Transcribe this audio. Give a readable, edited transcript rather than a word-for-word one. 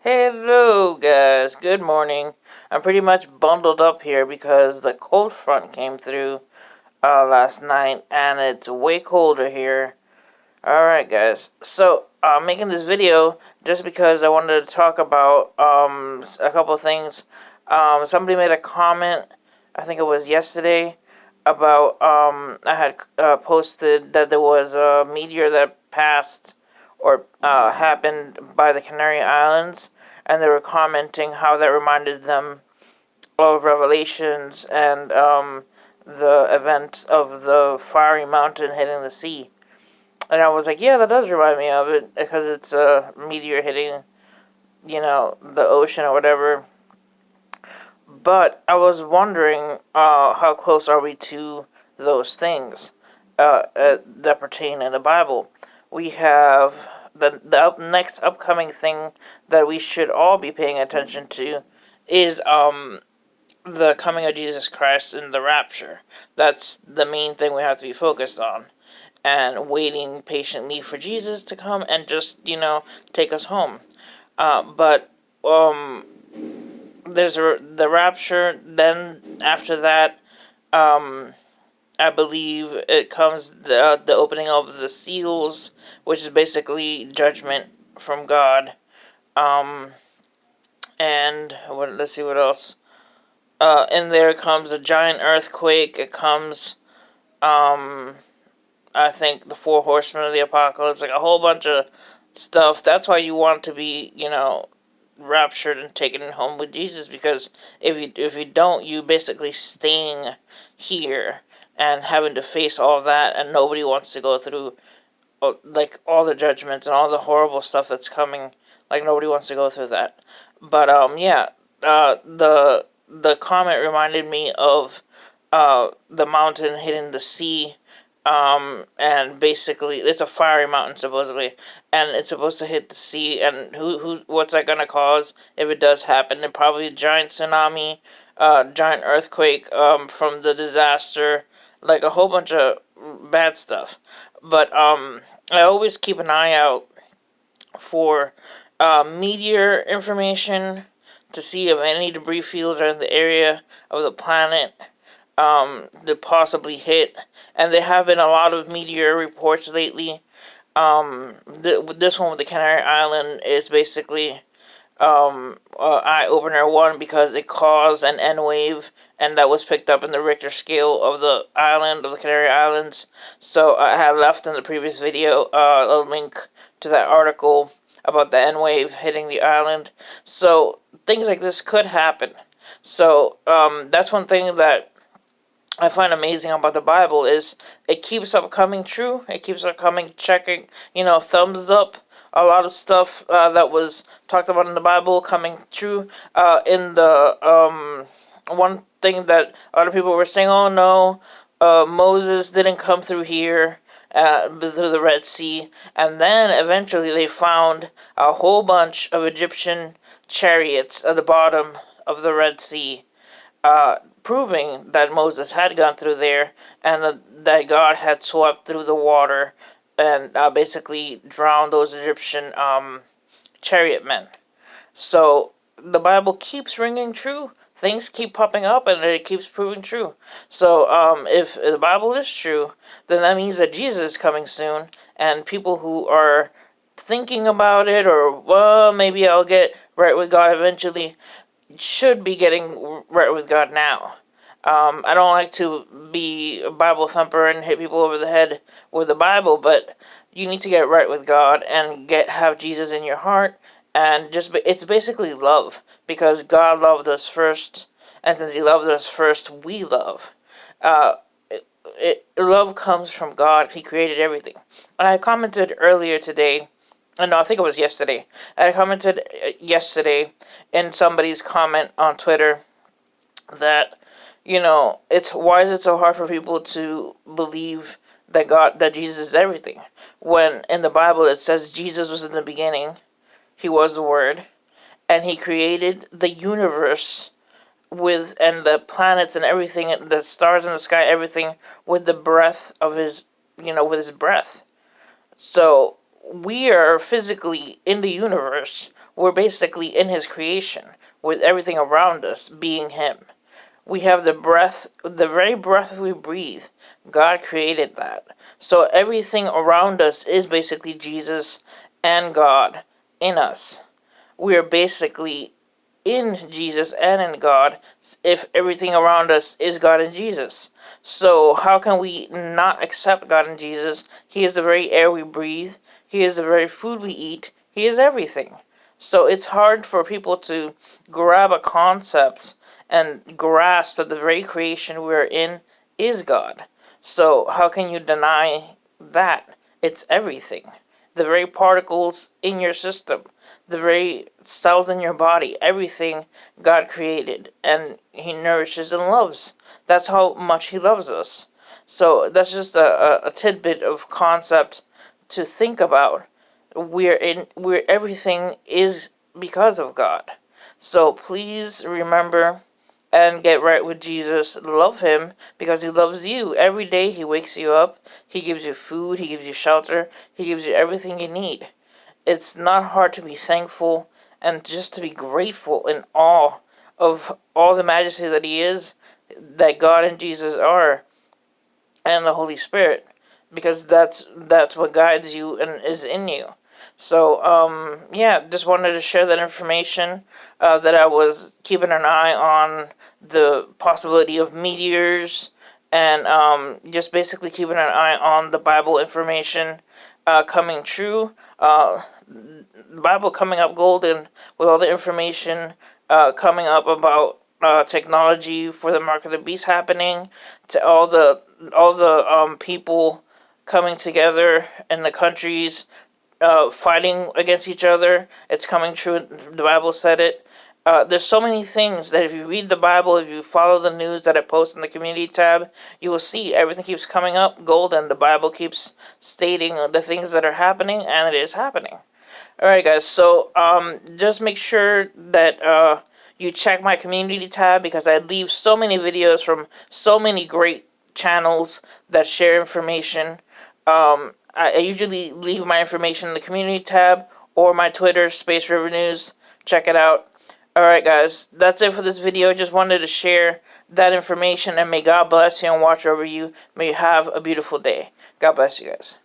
Hello, guys. Good morning. I'm pretty much bundled up here because the cold front came through last night, and it's way colder here. Alright, guys. So, I'm making this video just because I wanted to talk about a couple of things. Somebody made a comment, I think it was yesterday, about I had posted that there was a meteor that passed or happened by the Canary Islands, and they were commenting how that reminded them of Revelations and the event of the fiery mountain hitting the sea. And I was like, yeah, that does remind me of it because it's a meteor hitting, the ocean or whatever. But I was wondering, how close are we to those things that pertain in the Bible? We have the next upcoming thing that we should all be paying attention to is the coming of Jesus Christ and the rapture. That's the main thing we have to be focused on, and waiting patiently for Jesus to come and just take us home. But there's the rapture. Then after that, um, I believe it comes the opening of the seals, which is basically judgment from God. Um, and let's see what else. In there comes a giant earthquake. It comes, um, I think the four horsemen of the apocalypse, like a whole bunch of stuff. That's why you want to be, raptured and taken home with Jesus, because if you don't, you basically staying here and having to face all that, and nobody wants to go through like all the judgments and all the horrible stuff that's coming. Like nobody wants to go through that. But yeah, the comment reminded me of the mountain hitting the sea. And basically, it's a fiery mountain supposedly, and it's supposed to hit the sea. And what's that gonna cause if it does happen? And probably a giant tsunami, giant earthquake, from the disaster, like a whole bunch of bad stuff. But I always keep an eye out for meteor information to see if any debris fields are in the area of the planet that possibly hit. And there have been a lot of meteor reports lately. This one with the Canary Island is basically eye opener one, because it caused an N wave, and that was picked up in the Richter scale of the island of the Canary Islands. So I had left in the previous video a link to that article about the N wave hitting the island. So things like this could happen. So that's one thing that I find amazing about the Bible is it keeps up coming true. It keeps up coming, checking, thumbs up. A lot of stuff that was talked about in the Bible coming true. In the one thing that a lot of people were saying, oh no, Moses didn't come through here. Through the Red Sea, and then eventually they found a whole bunch of Egyptian chariots at the bottom of the Red Sea, proving that Moses had gone through there, and that God had swept through the water and basically drowned those Egyptian chariot men. So the Bible keeps ringing true. Things keep popping up, and it keeps proving true. So if the Bible is true, then that means that Jesus is coming soon, and people who are thinking about it, or well, maybe I'll get right with God eventually, should be getting right with God now. I don't like to be a Bible thumper and hit people over the head with the Bible, but you need to get right with God and have Jesus in your heart, and it's basically love, because God loved us first, and since He loved us first, we love. Uh, Love comes from God. He created everything. And I commented earlier today. No, I think it was yesterday. I commented yesterday in somebody's comment on Twitter that, it's why is it so hard for people to believe that Jesus is everything, when in the Bible it says Jesus was in the beginning, He was the Word, and He created the universe and the planets and everything, the stars in the sky, everything with the breath of His, with His breath. So we are physically in the universe. We're basically in his creation, with everything around us being him. We have the breath, the very breath we breathe. God created that. So everything around us is basically Jesus and God in us. We are basically in Jesus and in God if everything around us is God and Jesus. So how can we not accept God and Jesus? He is the very air we breathe. He is the very food we eat. He is everything. So it's hard for people to grab a concept and grasp that the very creation we're in is God. So how can you deny that? It's everything. The very particles in your system, the very cells in your body, everything God created, and He nourishes and loves. That's how much He loves us. So that's just a tidbit of concept to think about. We're everything is because of God. So please remember and get right with Jesus. Love him because he loves you. Every day he wakes you up. He gives you food. He gives you shelter. He gives you everything you need. It's not hard to be thankful and just to be grateful in awe of all the majesty that he is, that God and Jesus are, and the Holy Spirit, because that's what guides you and is in you. So yeah, just wanted to share that information, that I was keeping an eye on the possibility of meteors, and just basically keeping an eye on the Bible information coming true. The Bible coming up golden with all the information coming up about technology for the mark of the beast happening, to all the people coming together in the countries, fighting against each other. It's coming true. The Bible said it. There's so many things that if you read the Bible, if you follow the news that I post in the community tab, you will see everything keeps coming up golden. The Bible keeps stating the things that are happening, and it is happening. Alright, guys, so just make sure that you check my community tab, because I leave so many videos from so many great channels that share information. I usually leave my information in the community tab or my Twitter, Space River News. Check it out. Alright, guys, that's it for this video. Just wanted to share that information, and may God bless you and watch over you. May you have a beautiful day. God bless you guys.